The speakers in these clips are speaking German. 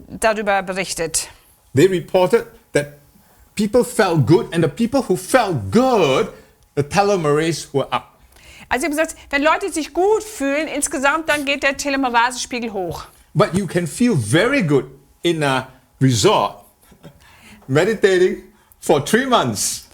darüber berichtet. They reported that people felt good, and the people who felt good, the telomerase were up. Also ich habe gesagt, wenn Leute sich gut fühlen, insgesamt, dann geht der Telomerasespiegel hoch. But you can feel very good in a resort, meditating for 3 months,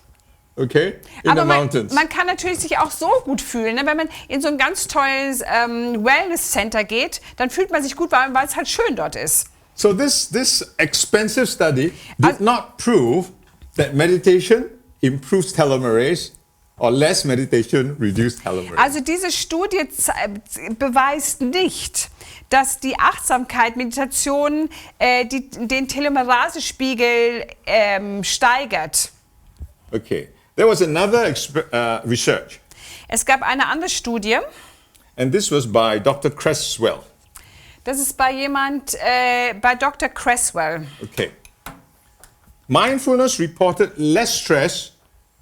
okay, in the mountains. Man kann natürlich sich auch so gut fühlen, ne? Wenn man in so ein ganz tolles Wellness-Center geht, dann fühlt man sich gut, weil es halt schön dort ist. So this expensive study did not prove that meditation improves telomerase or less meditation reduces telomerase. Also diese Studie beweist nicht, dass die Achtsamkeit, Meditation den Telomerasespiegel steigert. Okay, there was another research. Es gab eine andere Studie. And this was by Dr. Creswell. Das ist bei bei Dr. Creswell. Okay. Mindfulness reported less stress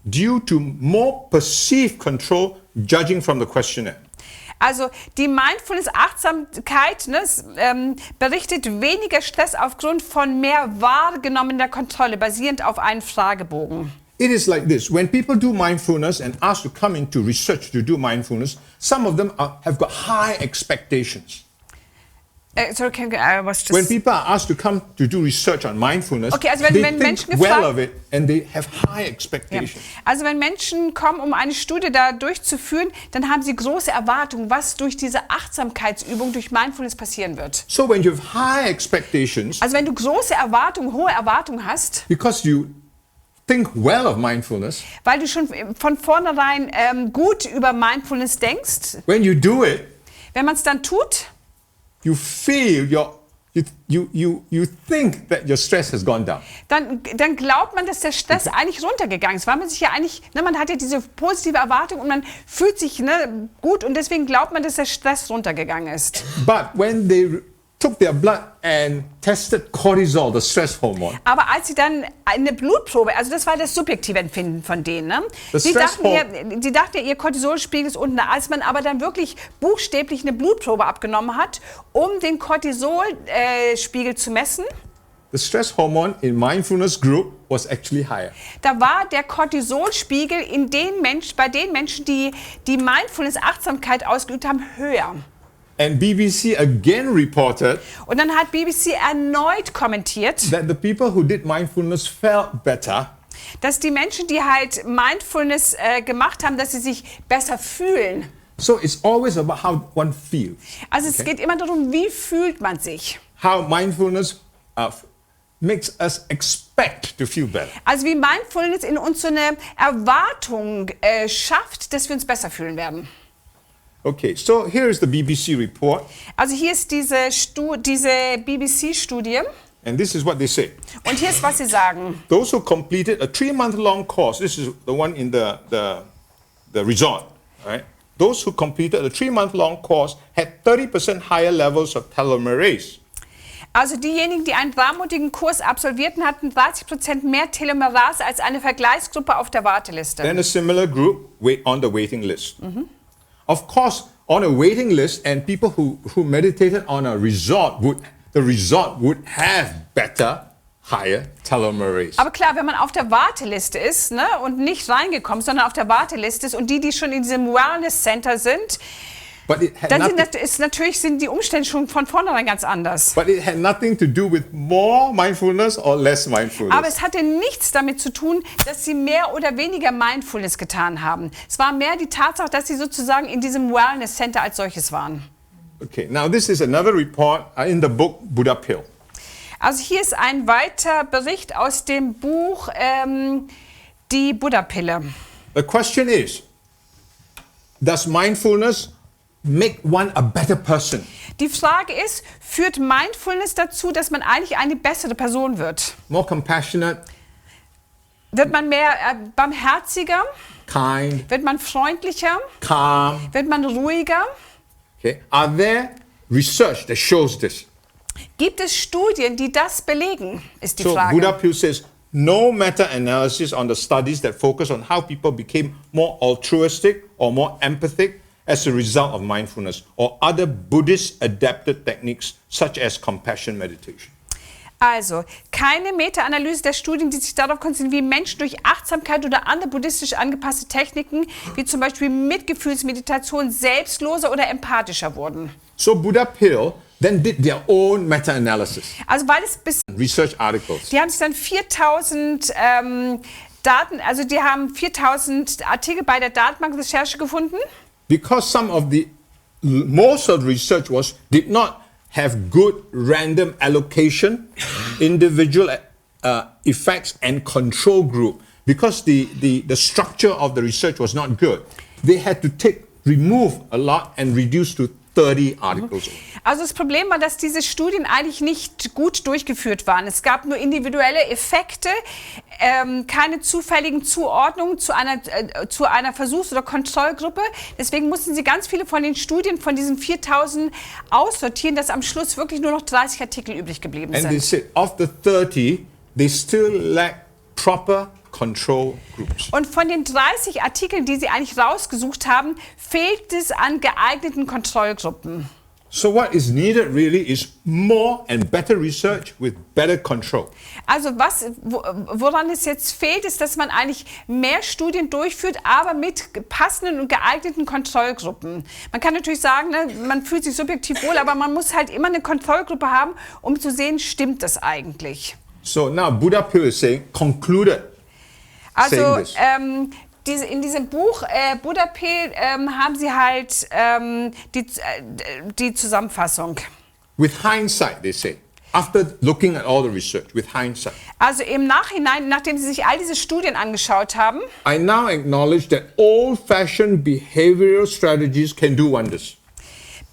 due to more perceived control judging from the questionnaire. Also die Mindfulness-Achtsamkeit berichtet weniger Stress aufgrund von mehr wahrgenommener Kontrolle, basierend auf einem Fragebogen. It is like this. When people do mindfulness and ask to come into research to do mindfulness, some of them have got high expectations. When people are asked to come to do research on mindfulness, okay, also they wenn think Menschen well of it and they have high expectations. Ja. Also wenn Menschen kommen, um eine Studie da durchzuführen, dann haben sie große Erwartungen, was durch diese Achtsamkeitsübung, durch Mindfulness passieren wird. So when you have high expectations, also wenn du große Erwartungen, hohe Erwartungen hast, because you think well of mindfulness, weil du schon von vornherein gut über Mindfulness denkst, when you do it, wenn man es dann tut, you feel you think that your stress has gone down. Dann glaubt man, dass der Stress eigentlich runtergegangen ist, weil man sich ja eigentlich, man hat ja diese positive Erwartung und man fühlt sich gut und deswegen glaubt man, dass der Stress runtergegangen ist. But when they took their blood and tested cortisol, the stress hormone. Aber als sie dann eine Blutprobe, also das war das subjektive Empfinden von denen, die dachten ja, ihr Cortisolspiegel ist unten. Als man aber dann wirklich buchstäblich eine Blutprobe abgenommen hat, um den Cortisolspiegel zu messen, the stress hormone in mindfulness group was actually higher. Da war der Cortisolspiegel bei den Menschen, die Mindfulness-Achtsamkeit ausgeübt haben, höher. And BBC again reported und dann hat BBC erneut kommentiert, that the people who did mindfulness felt better, dass die Menschen, die halt Mindfulness gemacht haben, dass sie sich besser fühlen. So it's always about how one feels. Also es geht immer darum, wie fühlt man sich. How mindfulness makes us expect to feel better. Also wie Mindfulness in uns so eine Erwartung schafft, dass wir uns besser fühlen werden. Okay, so here is the BBC report. Also hier ist diese BBC-Studie. And this is what they say. Und hier ist, was sie sagen. Those who completed a 3-month-long course, this is the one in the resort, right? Those who completed a 3-month-long course had 30% higher levels of telomerase. Also diejenigen, die einen dreimonatigen Kurs absolvierten, hatten 30% mehr Telomerase als eine Vergleichsgruppe auf der Warteliste. Then a similar group on the waiting list. Of course, on a waiting list, and people who meditated on a resort the resort would have better, higher telomerase. Aber klar, wenn man auf der Warteliste ist, und nicht reingekommen, sondern auf der Warteliste ist und die schon in diesem Wellness Center sind, dann sind die Umstände schon von vornherein ganz anders. But it had nothing to do with more mindfulness or less mindfulness. Aber es hatte nichts damit zu tun, dass sie mehr oder weniger Mindfulness getan haben. Es war mehr die Tatsache, dass sie sozusagen in diesem Wellness Center als solches waren. Okay, now this is another report in the book Buddha Pill. Also hier ist ein weiterer Bericht aus dem Buch Die Buddha-Pille. The question is, does mindfulness make one a better person? Die Frage ist, führt Mindfulness dazu, dass man eigentlich eine bessere Person wird? More compassionate? Wird man mehr barmherziger? Kind? Wird man freundlicher? Calm? Wird man ruhiger? Okay. Are there research that shows this? Gibt es Studien, die das belegen, ist die So Frage. Buddha Pill says, no meta-analysis on the studies that focus on how people became more altruistic or more empathic as a result of mindfulness or other Buddhist adapted techniques such as compassion meditation. Also, keine Meta-Analyse der Studien, die sich darauf konzentrieren, wie Menschen durch Achtsamkeit oder andere buddhistisch angepasste Techniken, wie zum Beispiel Mitgefühlsmeditation, selbstloser oder empathischer wurden. So Buddha Pill then did their own meta-analysis. Also, weil es bis Research articles. Die haben sich dann 4000 Daten, also die haben 4000 Artikel bei der Datenbankrecherche gefunden. Because most of the research did not have good random allocation, individual effects and control group. Because the structure of the research was not good, they had to remove a lot and reduce to 30 articles. Also das Problem war, dass diese Studien eigentlich nicht gut durchgeführt waren. Es gab nur individuelle Effekte, keine zufälligen Zuordnungen zu einer Versuchs- oder Kontrollgruppe. Deswegen mussten sie ganz viele von den Studien von diesen 4000 aussortieren, dass am Schluss wirklich nur noch 30 Artikel übrig geblieben sind. And they said of the 30, they still lack proper control groups. Und von den 30 Artikeln, die sie eigentlich rausgesucht haben, fehlt es an geeigneten Kontrollgruppen. So what is needed really is more and better research with better control. Also woran es jetzt fehlt, ist, dass man eigentlich mehr Studien durchführt, aber mit passenden und geeigneten Kontrollgruppen. Man kann natürlich sagen, ne, man fühlt sich subjektiv wohl, aber man muss halt immer eine Kontrollgruppe haben, um zu sehen, stimmt das eigentlich. So now Buddha Pill is concluded. Also in diesem Buch Buddha Pill haben sie halt die Zusammenfassung. With hindsight, they say, after looking at all the research, with hindsight. Also im Nachhinein, nachdem sie sich all diese Studien angeschaut haben, I now acknowledge that old-fashioned behavioral strategies can do wonders.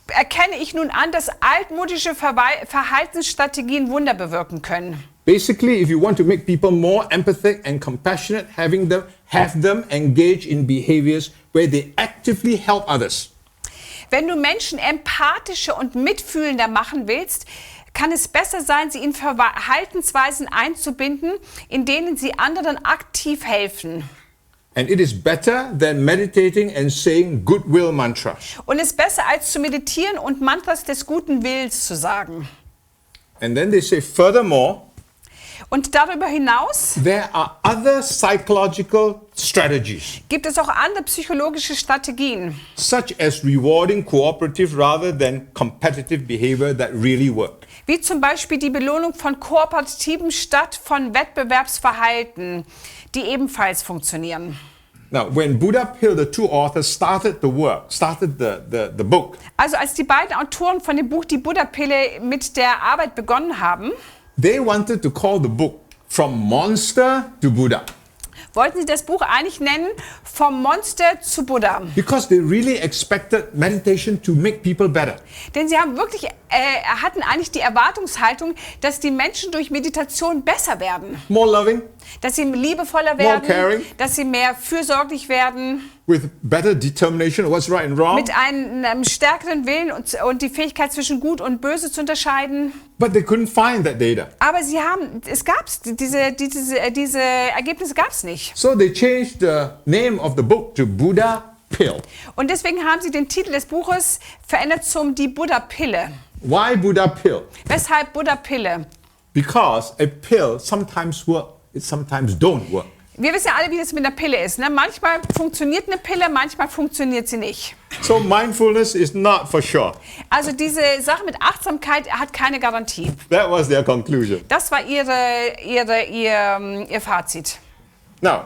Erkenne ich nun an, dass altmodische Verhaltensstrategien Wunder bewirken können. Basically, if you want to make people more empathic and compassionate, have them engage in behaviors where they actively help others. Wenn du Menschen empathischer und mitfühlender machen willst, kann es besser sein, sie in Verhaltensweisen einzubinden, in denen sie anderen aktiv helfen. And it is better than meditating and saying goodwill mantras. Und es ist besser, als zu meditieren und Mantras des guten Willens zu sagen. And then they say, furthermore, und darüber hinaus there are other psychological strategies. Gibt es auch andere psychologische Strategien. Such as rewarding cooperative rather than competitive behavior that really work. Wie zum Beispiel die Belohnung von Kooperativen statt von Wettbewerbsverhalten, die ebenfalls funktionieren. Now, when Buddha Pill, the two authors, started the book. Also als die beiden Autoren von dem Buch Die Buddha-Pille mit der Arbeit begonnen haben, they wanted to call the book From Monster to Buddha. Wollten sie das Buch eigentlich nennen, vom Monster zu Buddha. Because they really expected meditation to make people better. Denn sie haben wirklich, hatten eigentlich die Erwartungshaltung, dass die Menschen durch Meditation besser werden. More loving. Dass sie liebevoller werden. More caring. Dass sie mehr fürsorglich werden. With better determination of what's right and wrong. Mit einem stärkeren Willen und die Fähigkeit zwischen Gut und Böse zu unterscheiden. But they couldn't find that data. Aber diese Ergebnisse gab es nicht. So they changed the name of the book to Buddha Pill. Und deswegen haben sie den Titel des Buches verändert zum Die Buddha-Pille. Why Buddha Pill? Weshalb Buddha-Pille? Because a pill sometimes works, it sometimes don't work. Wir wissen ja alle, wie das mit einer Pille ist. Ne? Manchmal funktioniert eine Pille, manchmal funktioniert sie nicht. So mindfulness is not for sure. Also diese Sache mit Achtsamkeit hat keine Garantie. That was their conclusion. Das war ihr Fazit. Now,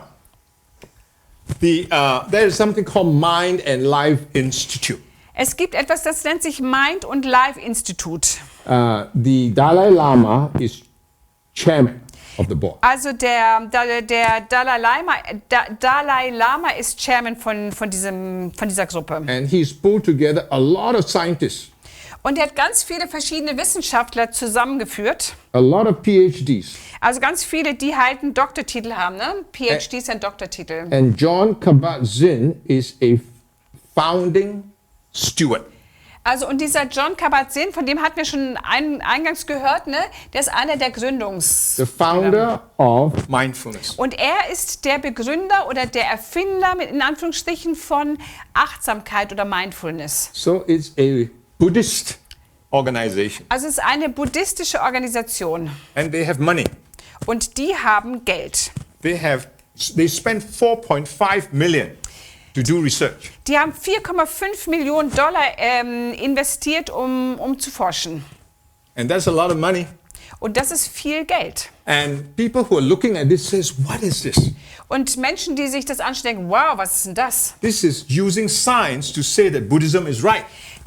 there is something called Mind and Life Institute. Es gibt etwas, das nennt sich Mind und Life Institute. The Dalai Lama is chairman of the board. Also der Dalai Lama ist Chairman von dieser Gruppe. And he's pulled together a lot of scientists. Und er hat ganz viele verschiedene Wissenschaftler zusammengeführt. A lot of PhDs. Also ganz viele, die halt einen Doktortitel haben, ne? PhDs sind Doktortitel. And John Kabat-Zinn is a founding steward. Also und dieser John Kabat-Zinn, von dem hatten wir schon eingangs gehört, ne? Der ist einer der The founder of mindfulness. Und er ist der Begründer oder der Erfinder in Anführungsstrichen von Achtsamkeit oder Mindfulness. So it's a Buddhist organization. Also es ist eine buddhistische Organisation. And they have money. Und die haben Geld. They spend 4.5 million to do research. Die haben 4,5 Millionen Dollar investiert, um zu forschen. And that's a lot of money. Und das ist viel Geld. And people who are looking at this says, what is this? Und Menschen, die sich das anschauen, denken, wow, was ist denn das? This is using science to say that Buddhism is right.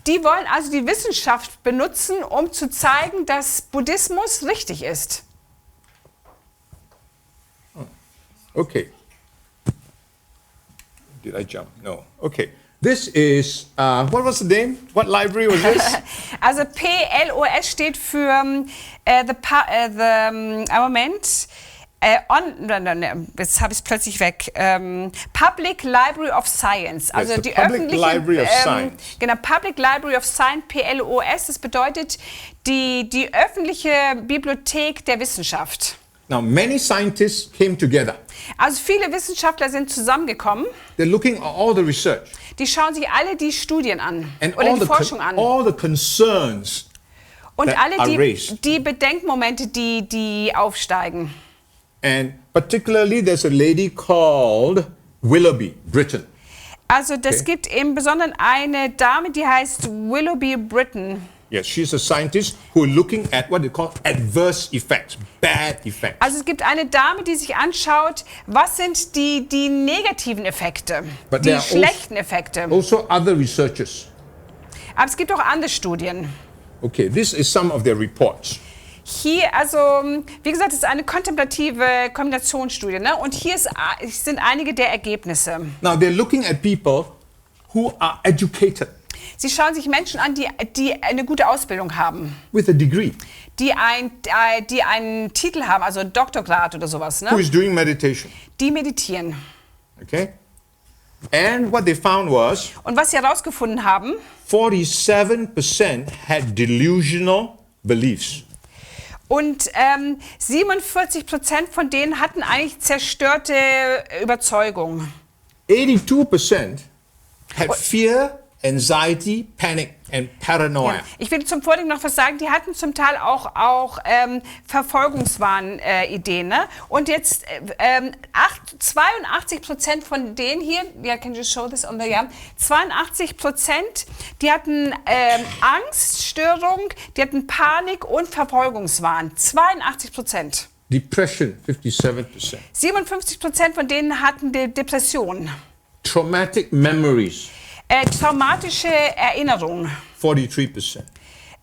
Die wollen also die Wissenschaft benutzen, um zu zeigen, dass Buddhismus richtig ist. Okay. Did I jump? No. Okay. This is, what was the name? What library was this? Also PLOS steht für Moment. Jetzt habe ich es plötzlich weg. Public Library of Science. Also Yes, die Public öffentliche Library of Science. Genau, Public Library of Science, PLOS. Das bedeutet die öffentliche Bibliothek der Wissenschaft. Now, many scientists came together. Also viele Wissenschaftler sind zusammengekommen. They're looking at all the research. Die schauen sich alle die Studien an And oder die Forschung an. all the concerns Und that alle are raised. die Bedenkmomente, die aufsteigen. And particularly there's a lady called Willoughby, Britain. Also das Okay. gibt im Besonderen eine Dame, die heißt Willoughby Britton. Yes, she's a scientist who are looking at what they call adverse effects, bad effects. Also es gibt eine Dame, die sich anschaut, was sind die negativen Effekte, But die there are schlechten Effekte. Also other researchers. Aber es gibt auch andere Studien. Okay, this is some of their reports. Hier, also, wie gesagt, es ist eine kontemplative Kombinationsstudie, ne? Und hier sind einige der Ergebnisse. Now they're looking at people who are educated Sie schauen sich Menschen an, die eine gute Ausbildung haben, with a degree, die einen Titel haben, also einen Doktorgrad oder sowas, who ne? is doing meditation. Die meditieren. Okay? And what they found was Und was sie herausgefunden haben, 47% had delusional beliefs. und 47% von denen hatten eigentlich zerstörte Überzeugungen. 82% had fear, anxiety, panic, and paranoia. Ja. Ich will zum Vorliegen noch was sagen, die hatten zum Teil auch Verfolgungswahn-Ideen. Ne? Und jetzt 82% von denen hier, yeah, can you show this on the, yeah, 82%, die hatten Angststörung, die hatten Panik und Verfolgungswahn. 82%. Depression, 57%. 57% von denen hatten Depressionen. Traumatic memories, Traumatische Erinnerungen. 43%.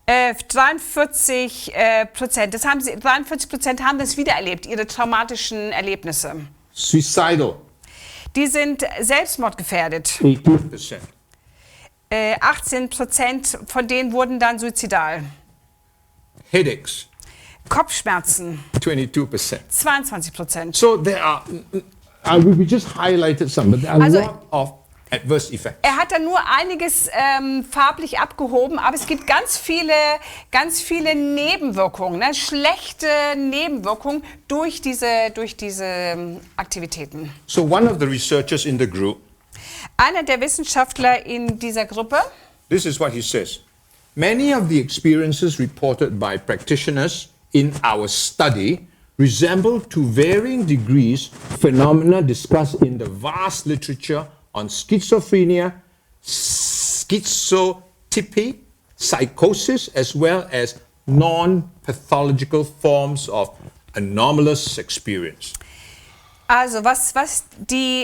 43%. 43% haben das wiedererlebt, ihre traumatischen Erlebnisse. Suicidal, Die sind selbstmordgefährdet. 18%. 18% von denen wurden dann suizidal. Headaches, Kopfschmerzen, 22%. 22%. So there are, we just highlighted some, but there are a Also- lot of adverse effects. Er hat da nur einiges farblich abgehoben, aber es gibt ganz viele Nebenwirkungen, ne? Schlechte Nebenwirkungen durch diese Aktivitäten. So one of the researchers in the group, Einer der Wissenschaftler in dieser Gruppe, this is what he says. Many of the experiences reported by practitioners in our study resemble to varying degrees phenomena discussed in the vast literature on schizophrenia, schizotypy, psychosis, as well as non-pathological forms of anomalous experience. also was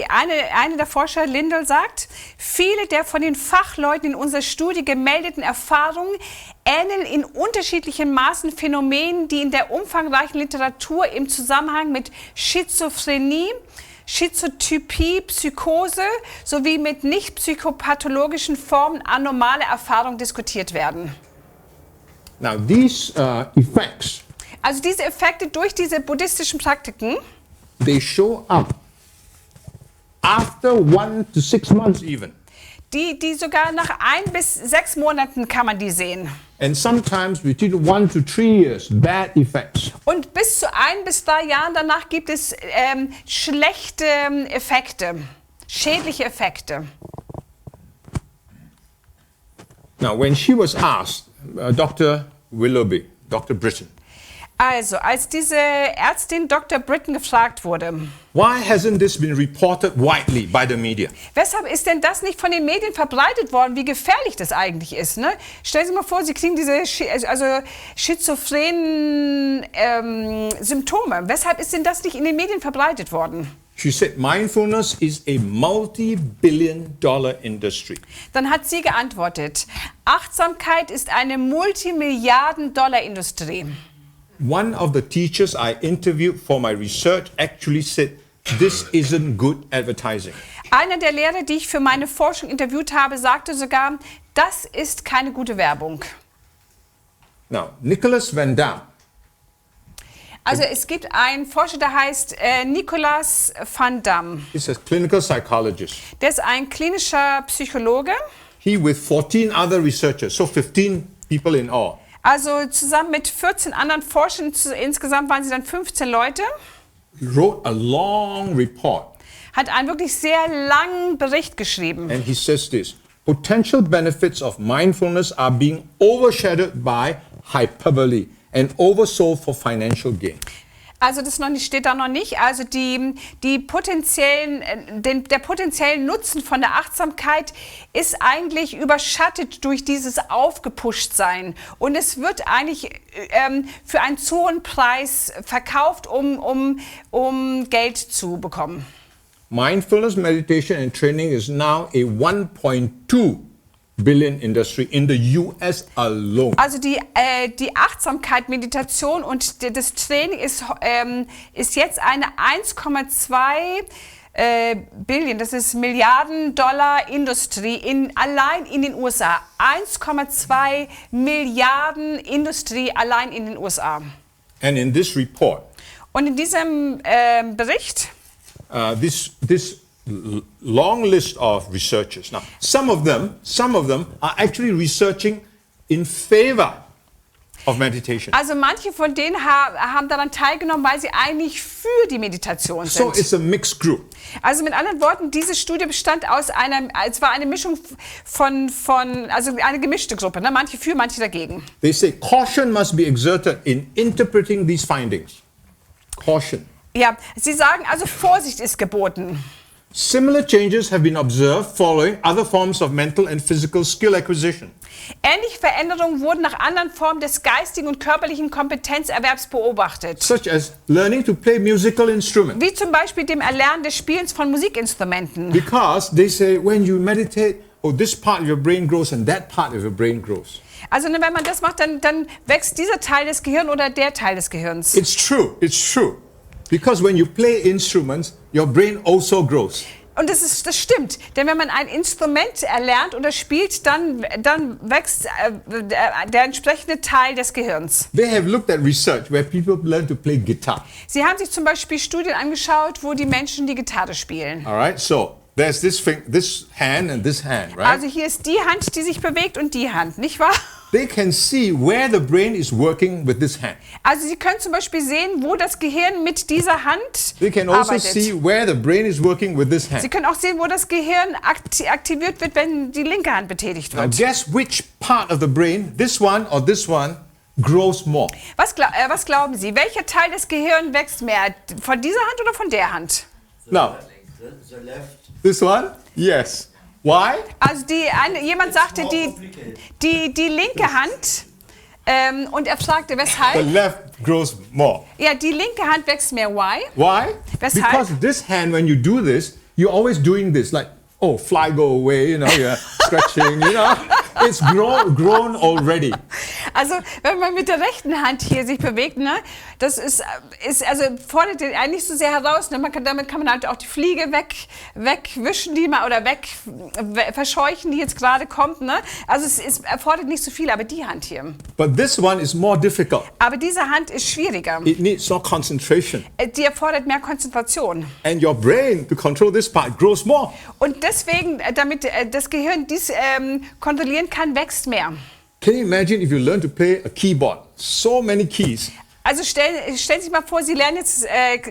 eine der Forscher, Lindell, sagt, viele der von den Fachleuten in unserer Studie gemeldeten Erfahrungen ähneln in unterschiedlichen Maßen Phänomenen, die in der umfangreichen Literatur im Zusammenhang mit Schizophrenie, Schizotypie, Psychose sowie mit nicht psychopathologischen Formen anormale Erfahrungen diskutiert werden. Now these effects, Also diese Effekte durch diese buddhistischen Praktiken, they show up after 1 to 6 months even. die sogar nach 1 bis 6 Monaten kann man die sehen. And sometimes between 1 to 3 years, bad effects. Und bis zu 1 bis 3 Jahren danach gibt es schlechte Effekte, schädliche Effekte. Now when she was asked, Dr. Willoughby, Dr. Britton. Also, als diese Ärztin Dr. Britton gefragt wurde, why hasn't this been reported widely by the media? Weshalb ist denn das nicht von den Medien verbreitet worden, wie gefährlich das eigentlich ist? Ne? Stellen Sie sich mal vor, Sie kriegen diese schizophrenen Symptome. Weshalb ist denn das nicht in den Medien verbreitet worden? She said, mindfulness is a multi-billion-dollar industry. Dann hat sie geantwortet, Achtsamkeit ist eine Multimilliarden-Dollar-Industrie. One of the teachers I interviewed for my research actually said, this isn't good advertising. Einer der Lehrer, die ich für meine Forschung interviewt habe, sagte sogar, das ist keine gute Werbung. Now, Nicholas Van Damme. Also es gibt einen Forscher, der heißt Nicholas Van Damme. He's a clinical psychologist. Der ist ein klinischer Psychologe. He with 14 other researchers, so 15 people in all. Also zusammen mit 14 anderen Forschern, insgesamt waren sie dann 15 Leute. He wrote a long report. Hat einen wirklich sehr langen Bericht geschrieben. And he says this, potential benefits of mindfulness are being overshadowed by hyperbole and oversold for financial gain. Also das steht da noch nicht. Also der potenzielle Nutzen von der Achtsamkeit ist eigentlich überschattet durch dieses Aufgepushtsein. Und es wird eigentlich für einen zu hohen Preis verkauft, um Geld zu bekommen. Mindfulness meditation and training is now a 1.2 billion industry in the US alone. Also die Achtsamkeit, Meditation und das Training ist jetzt eine 1,2 Billion, das ist Milliarden-Dollar-Industrie allein in den USA. 1,2 Milliarden Industrie allein in den USA. And in this report, und in diesem Bericht, this long list of researchers. Now, some of them are actually researching in favor of meditation. Also manche von denen haben daran teilgenommen, weil sie eigentlich für die Meditation sind. So it's a mixed group. Also mit anderen Worten, diese Studie bestand es war eine Mischung also eine gemischte Gruppe, ne? Manche für, manche dagegen. They say caution must be exerted in interpreting these findings. Caution. Ja, sie sagen also Vorsicht ist geboten. Similar changes have been observed following other forms of mental and physical skill acquisition. Ähnliche Veränderungen wurden nach anderen Formen des geistigen und körperlichen Kompetenzerwerbs beobachtet. Such as learning to play musical instruments. Wie zum Beispiel dem Erlernen des Spielens von Musikinstrumenten. Because they say when you meditate, this part of your brain grows and that part of your brain grows. Also wenn man das macht, dann wächst dieser Teil des Gehirns oder der Teil des Gehirns. It's true. Because when you play instruments, your brain also grows. Und das stimmt, denn wenn man ein Instrument erlernt oder spielt, dann wächst der entsprechende Teil des Gehirns. They have looked at research where people learn to play guitar. Sie haben sich zum Beispiel Studien angeschaut, wo die Menschen die Gitarre spielen. All right, so there's this hand and this hand, right? Also hier ist die Hand, die sich bewegt und die Hand, nicht wahr? They can see where the brain is working with this hand. Also Sie können zum Beispiel sehen, wo das Gehirn mit dieser Hand They can also arbeitet. see where the brain is working with this Sie hand. können auch sehen, wo das Gehirn aktiviert wird, wenn die linke Hand betätigt Now wird. guess which part of the brain, this one or this one, grows more? Was glauben Sie? Welcher Teil des Gehirns wächst mehr? Von dieser Hand oder von der Hand? Now, The left. this one? Yes. Why? Also jemand sagte die linke Hand und er fragte, The weshalb? left grows more. Ja, die linke Hand wächst mehr. Why? Why? Weshalb? Because this hand, when you do this, you're always doing this, like, oh, fly, go away, you're stretching, It's grown already. Also, wenn man mit der rechten Hand hier sich bewegt, ne, das fordert den eigentlich so sehr heraus. Ne? Damit kann man halt auch die Fliege wegwischen, oder verscheuchen, die jetzt gerade kommt. Ne? Also es erfordert nicht so viel, aber die Hand hier. But this one is more difficult. Aber diese Hand ist schwieriger. It needs more concentration. Die erfordert mehr Konzentration. And your brain, to control this part, grows more. Und deswegen, damit das Gehirn dies kontrollieren kann, wächst mehr. Can you imagine if you learn to play a keyboard? So many keys. Also stellen Sie sich mal vor, Sie lernen jetzt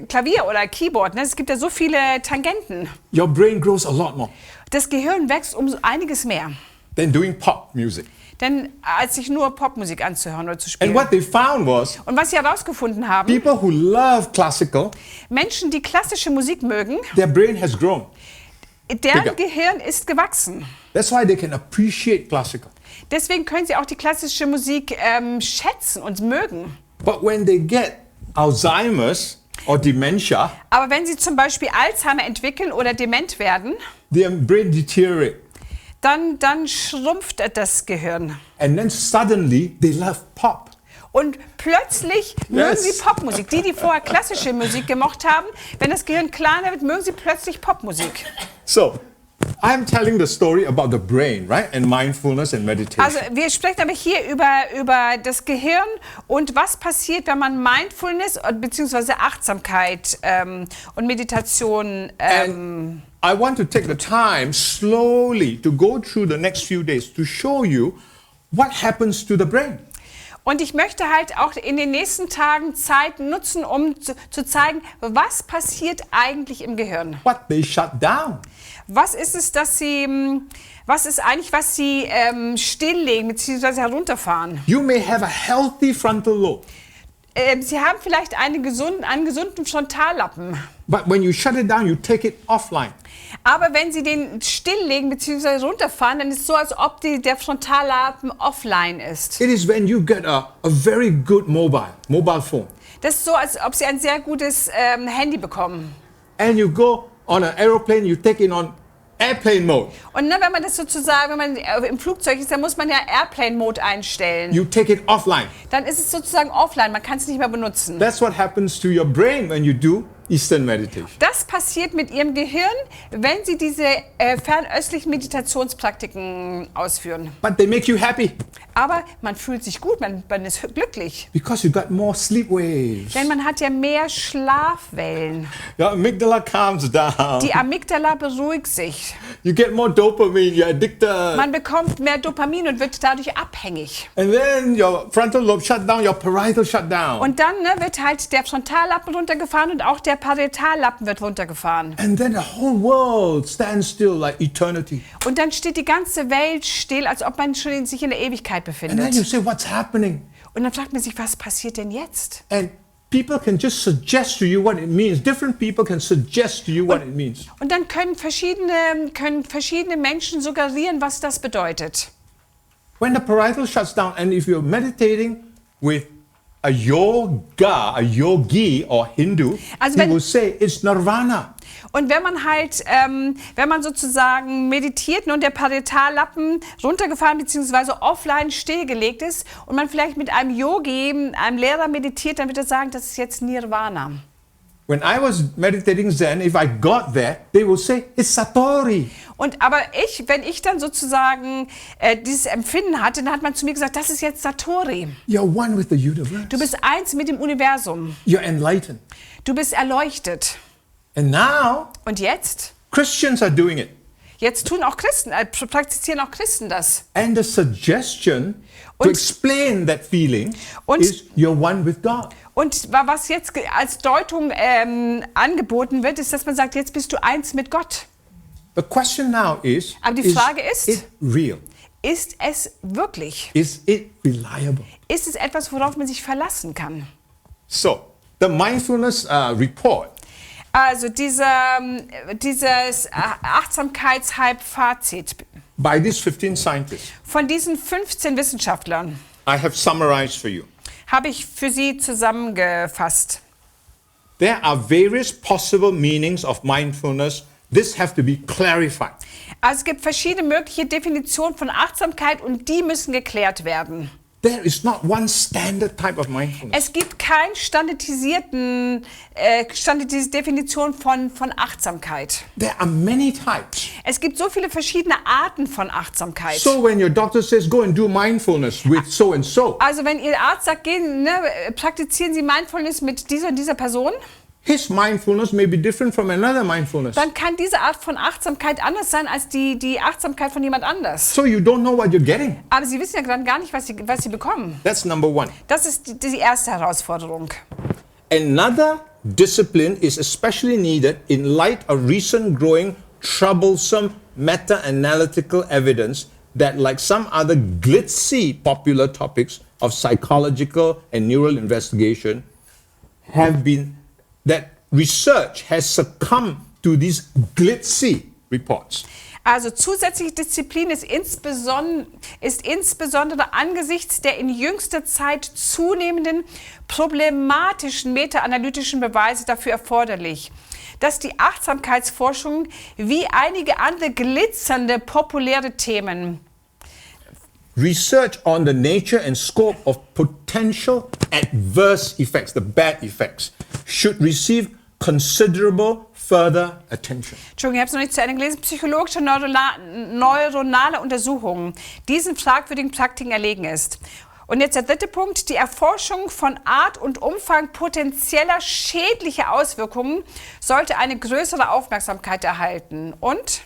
Klavier oder Keyboard. Ne? Es gibt ja so viele Tangenten. Your brain grows a lot more Das Gehirn wächst um einiges mehr. than doing pop music. denn als sich nur Popmusik anzuhören oder zu spielen. And what they found was Und was sie herausgefunden haben, people who love classical, Menschen, die klassische Musik mögen, their brain has grown. deren bigger. Gehirn ist gewachsen. That's why they can appreciate classical. Deswegen können sie auch die klassische Musik schätzen und mögen. But when they get Alzheimer's or dementia, Aber wenn sie zum Beispiel Alzheimer entwickeln oder dement werden, their brain deteriorates. dann schrumpft das Gehirn. And then suddenly they love pop. Und plötzlich mögen Yes. sie Popmusik. Die vorher klassische Musik gemocht haben, wenn das Gehirn kleiner wird, mögen sie plötzlich Popmusik. So, I'm telling the story about the brain, right? And mindfulness and meditation. Also wir sprechen aber hier über das Gehirn und was passiert, wenn man Mindfulness bzw. Achtsamkeit und Meditation And I want to take the time slowly to go through the next few days to show you what happens to the brain. und ich möchte halt auch in den nächsten Tagen Zeit nutzen, um zu zeigen, was passiert eigentlich im Gehirn. What they shut down. Was ist es, was sie stilllegen bzw. herunterfahren? You may have a healthy frontal lobe, Sie haben vielleicht einen gesunden Frontallappen. but when you shut it down, you take it offline. Aber wenn Sie den stilllegen bzw. runterfahren, dann ist es so, als ob der Frontallappen offline ist. It is when you get a very good mobile phone, Das ist so, als ob Sie ein sehr gutes Handy bekommen. and you go on an aeroplane, you take it on airplane mode. Und wenn man das sozusagen, wenn man im Flugzeug ist, dann muss man ja Airplane-Mode einstellen. You take it offline. Dann ist es sozusagen offline, man kann es nicht mehr benutzen. That's what happens to your brain when you do Eastern meditation. Das passiert mit Ihrem Gehirn, wenn Sie diese fernöstlichen Meditationspraktiken ausführen. But they make you happy Aber man fühlt sich gut, man ist glücklich. because you got more sleep waves. Denn man hat ja mehr Schlafwellen. Your amygdala calms down. Die Amygdala beruhigt sich. You get more dopamine, you're addicted. Man bekommt mehr Dopamin und wird dadurch abhängig. And then your frontal lobe shut down, your parietal shut down. Und dann wird halt der Frontallappen runtergefahren und auch der Parietallappen wird runtergefahren. And then the whole world stands still like eternity. Und dann steht die ganze Welt still, als ob man schon sich in der Ewigkeit And then you befindet. say, what's happening? Und dann fragt man sich, was passiert denn jetzt? And people can just suggest to you what it means. Different people can suggest to you what it means. Und dann können verschiedene Menschen suggerieren, was das bedeutet. When the parietal shuts down, and if you're meditating with a yogi or Hindu, Also he wenn- will say it's nirvana. Und wenn man halt, wenn man sozusagen meditiert und der Parietallappen runtergefahren bzw. offline stillgelegt ist und man vielleicht mit einem Yogi, einem Lehrer meditiert, dann wird er sagen, das ist jetzt Nirvana. When I was meditating Zen, if I got there, they will say it's Satori. Aber wenn ich dann sozusagen dieses Empfinden hatte, dann hat man zu mir gesagt, das ist jetzt Satori. You're one with the universe. Du bist eins mit dem Universum. You're enlightened. Du bist erleuchtet. And now, Und jetzt? Christians are doing it. Jetzt tun auch Christen, praktizieren auch Christen das. And the suggestion to Und- explain that feeling Und- is you're one with God. Und was jetzt als Deutung angeboten wird, ist, dass man sagt, jetzt bist du eins mit Gott. The question now is, Aber die Frage ist- it real? Ist es wirklich? Is it reliable? Ist es etwas, worauf man sich verlassen kann? So, the mindfulness report Also dieses Achtsamkeitshype-Fazit by these 15 scientists, von diesen 15 Wissenschaftlern I have summarized for you. habe ich für Sie zusammengefasst. There are various possible meanings of mindfulness. This have to be clarified. Also es gibt verschiedene mögliche Definitionen von Achtsamkeit und die müssen geklärt werden. There is not one standard type of mindfulness. Es gibt keine standardisierte Definition von Achtsamkeit. There are many types. Es gibt so viele verschiedene Arten von Achtsamkeit. So when your doctor says, go and do mindfulness with so and so, Also wenn Ihr Arzt sagt, praktizieren Sie Mindfulness mit dieser und dieser Person, his mindfulness may be different from another mindfulness. dann kann diese Art von Achtsamkeit anders sein als die Achtsamkeit von jemand anders. So you don't know what you're getting. Aber Sie wissen ja dann gar nicht, was Sie bekommen. That's number one. Das ist die erste Herausforderung. Another discipline is especially needed in light of recent growing troublesome meta-analytical evidence that, like some other glitzy popular topics of psychological and neural investigation, that research has succumbed to these glitzy reports. Also zusätzliche Disziplin ist insbesondere angesichts der in jüngster Zeit zunehmenden problematischen meta-analytischen Beweise dafür erforderlich, dass die Achtsamkeitsforschung wie einige andere glitzernde populäre Themen Research on the nature and scope of potential adverse effects, the bad effects, should receive considerable further attention. Entschuldigung, ich habe es noch nicht zu Ende gelesen. Psychologische neuronale Untersuchungen diesen fragwürdigen Praktiken erlegen ist. Und jetzt der dritte Punkt, die Erforschung von Art und Umfang potenzieller schädlicher Auswirkungen sollte eine größere Aufmerksamkeit erhalten. Und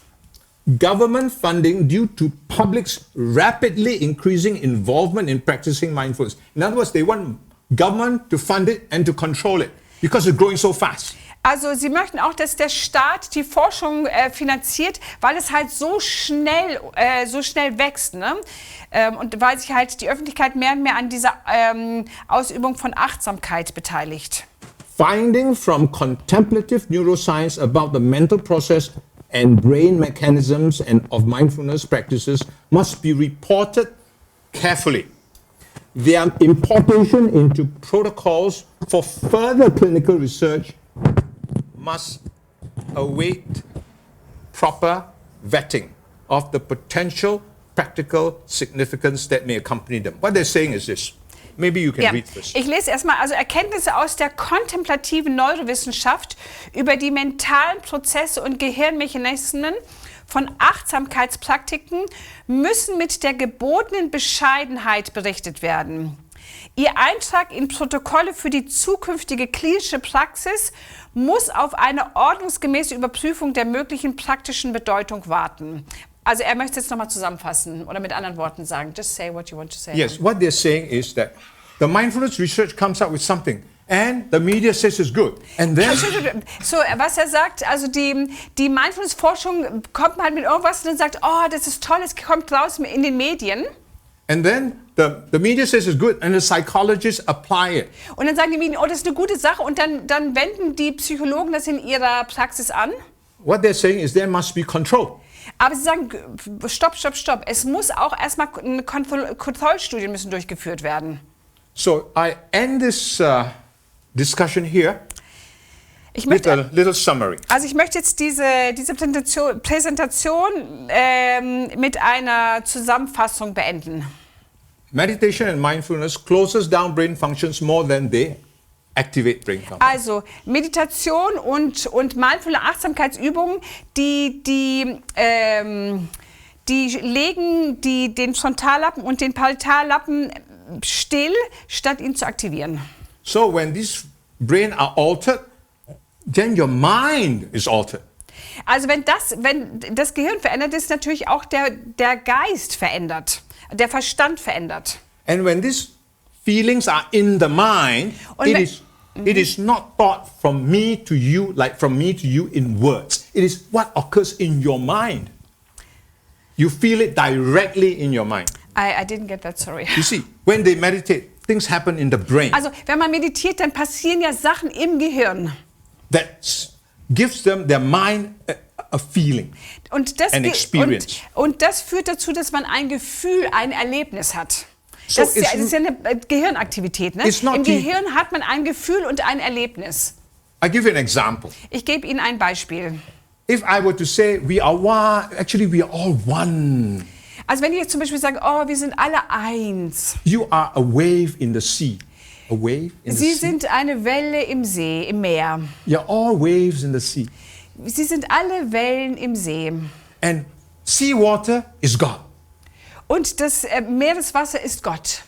government funding due to public's rapidly increasing involvement in practicing mindfulness. In other words, they want government to fund it and to control it because it's growing so fast. Also sie möchten auch, dass der Staat die Forschung finanziert, weil es halt so schnell wächst, ne? Und weil sich halt die Öffentlichkeit mehr und mehr an dieser Ausübung von Achtsamkeit beteiligt. Finding from contemplative neuroscience about the mental process and brain mechanisms and of mindfulness practices must be reported carefully. Their importation into protocols for further clinical research must await proper vetting of the potential practical significance that may accompany them. What they're saying is this. Maybe you can read this. Ich lese erstmal, also Erkenntnisse aus der kontemplativen Neurowissenschaft über die mentalen Prozesse und Gehirnmechanismen von Achtsamkeitspraktiken müssen mit der gebotenen Bescheidenheit berichtet werden. Ihr Eintrag in Protokolle für die zukünftige klinische Praxis muss auf eine ordnungsgemäße Überprüfung der möglichen praktischen Bedeutung warten. Also er möchte es jetzt nochmal zusammenfassen oder mit anderen Worten sagen. Just say what you want to say. Yes, what they're saying is that the mindfulness research comes up with something and the media says it's good. And then so, was er sagt, also die Mindfulness-Forschung kommt halt mit irgendwas und sagt, oh, das ist toll, es kommt raus in den Medien. And then the media says it's good and the psychologists apply it. Und dann sagen die Medien, oh, das ist eine gute Sache und dann wenden die Psychologen das in ihrer Praxis an. What they're saying is there must be control. Aber sie sagen, stopp. Es muss auch erstmal Kontrollstudien müssen durchgeführt werden. So I end this discussion here with a little summary. Also ich möchte jetzt diese Präsentation mit einer Zusammenfassung beenden. Meditation and mindfulness closes down brain functions more than they activate brain functions. Also Meditation und mindfule Achtsamkeitsübungen, die legen den Frontallappen und den Parietalllappen still, statt ihn zu aktivieren. So when these brain are altered, then your mind is altered. Also wenn das Gehirn verändert ist, natürlich auch der Geist verändert, der Verstand verändert. And when these feelings are in the mind, it is not thought from me to you, like from me to you in words. It is what occurs in your mind. You feel it directly in your mind. I didn't get that, sorry. You see, when they meditate, things happen in the brain. Also wenn man meditiert, dann passieren ja Sachen im Gehirn. That gives them, their mind, a feeling, an experience. Und das führt dazu, dass man ein Gefühl, ein Erlebnis hat. Das ist ja eine Gehirnaktivität. Ne? Im Gehirn hat man ein Gefühl und ein Erlebnis. I give you an example. Ich gebe Ihnen ein Beispiel. If I were to say we are one, actually we are all one. Also wenn ich jetzt zum Beispiel sage, oh, wir sind alle eins. You are a wave in the sea. A wave in Sie the sea. sind eine Welle im See, im Meer. You're all waves in the sea. Sie sind alle Wellen im See. And seawater is God. Und das Meereswasser ist Gott.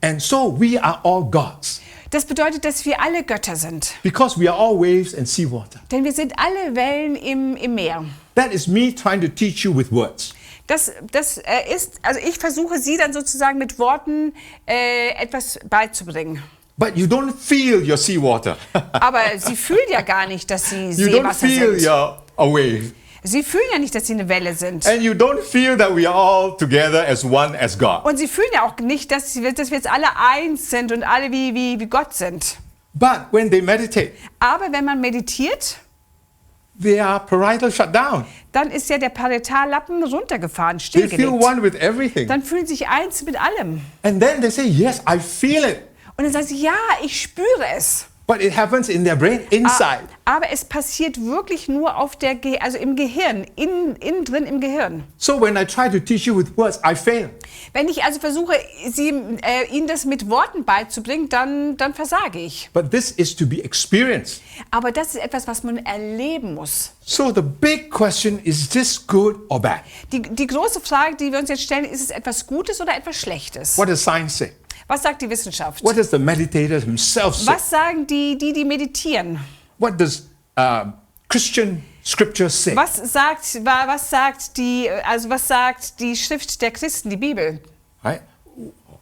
And so we are all gods. Das bedeutet, dass wir alle Götter sind. Because we are all waves and seawater. Denn wir sind alle Wellen im Meer. That is me trying to teach you with words. Das ist, also ich versuche Sie dann sozusagen mit Worten etwas beizubringen. But you don't feel your seawater. Aber Sie fühlen ja gar nicht, dass Sie You don't Seewasser feel sind. you're a wave. Sie fühlen ja nicht, dass sie eine Welle sind. And you don't feel that we are all together as one as God. Und sie fühlen ja auch nicht, dass wir jetzt alle eins sind und alle wie Gott sind. But when they meditate, Aber wenn man meditiert, their parietal shut down. dann ist ja der Parietallappen runtergefahren, They feel stillgelegt. one with everything. Dann fühlen sie sich eins mit allem. And then they say, yes, I feel it. Und dann sagen sie, ja, ich spüre es. But it happens in their brain, inside. Aber es passiert wirklich nur also im Gehirn, innen drin im Gehirn. So when I try to teach you with words, I fail. Wenn ich also versuche, ihnen das mit Worten beizubringen, dann versage ich. But this is to be experienced. Aber das ist etwas, was man erleben muss. So the big question, is this good or bad? Die große Frage, die wir uns jetzt stellen, ist es etwas Gutes oder etwas Schlechtes? What does science say? Was sagt die Wissenschaft? What does the meditator himself say? Was sagen die meditieren? What does Christian scripture say? Was sagt die Schrift der Christen, die Bibel? Right?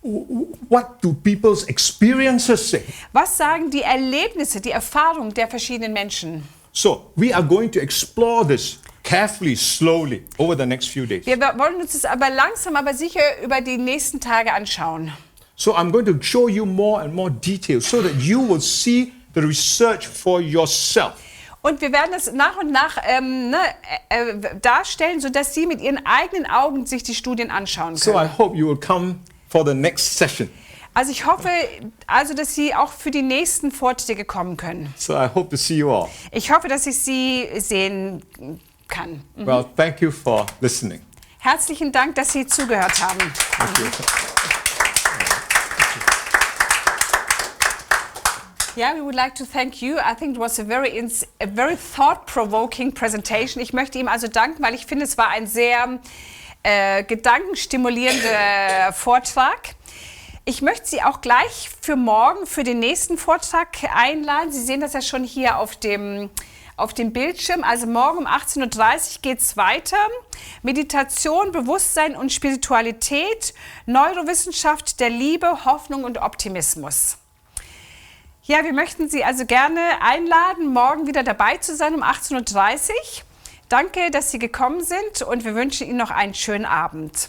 What do people's experiences say? Was sagen die Erlebnisse, die Erfahrungen der verschiedenen Menschen? So we are going to explore this carefully, slowly over the next few days. Wir wollen uns das aber langsam, aber sicher über die nächsten Tage anschauen. So I'm going to show you more and more details so that you will see the research for yourself. Und wir werden das nach und nach darstellen, sodass Sie mit Ihren eigenen Augen sich die Studien anschauen können. So I hope you will come for the next session. Also ich hoffe, dass Sie auch für die nächsten Vorträge kommen können. So I hope to see you all. Ich hoffe, dass ich Sie sehen kann. Well, thank you for listening. Herzlichen Dank, dass Sie zugehört haben. Thank you. Yeah, we would like to thank you. I think it was a very thought-provoking presentation. Ich möchte ihm also danken, weil ich finde, es war ein sehr gedankenstimulierender Vortrag. Ich möchte Sie auch gleich für morgen, für den nächsten Vortrag einladen. Sie sehen das ja schon hier auf dem Bildschirm. Also morgen um 18:30 Uhr geht es weiter. Meditation, Bewusstsein und Spiritualität, Neurowissenschaft der Liebe, Hoffnung und Optimismus. Ja, wir möchten Sie also gerne einladen, morgen wieder dabei zu sein um 18:30 Uhr. Danke, dass Sie gekommen sind und wir wünschen Ihnen noch einen schönen Abend.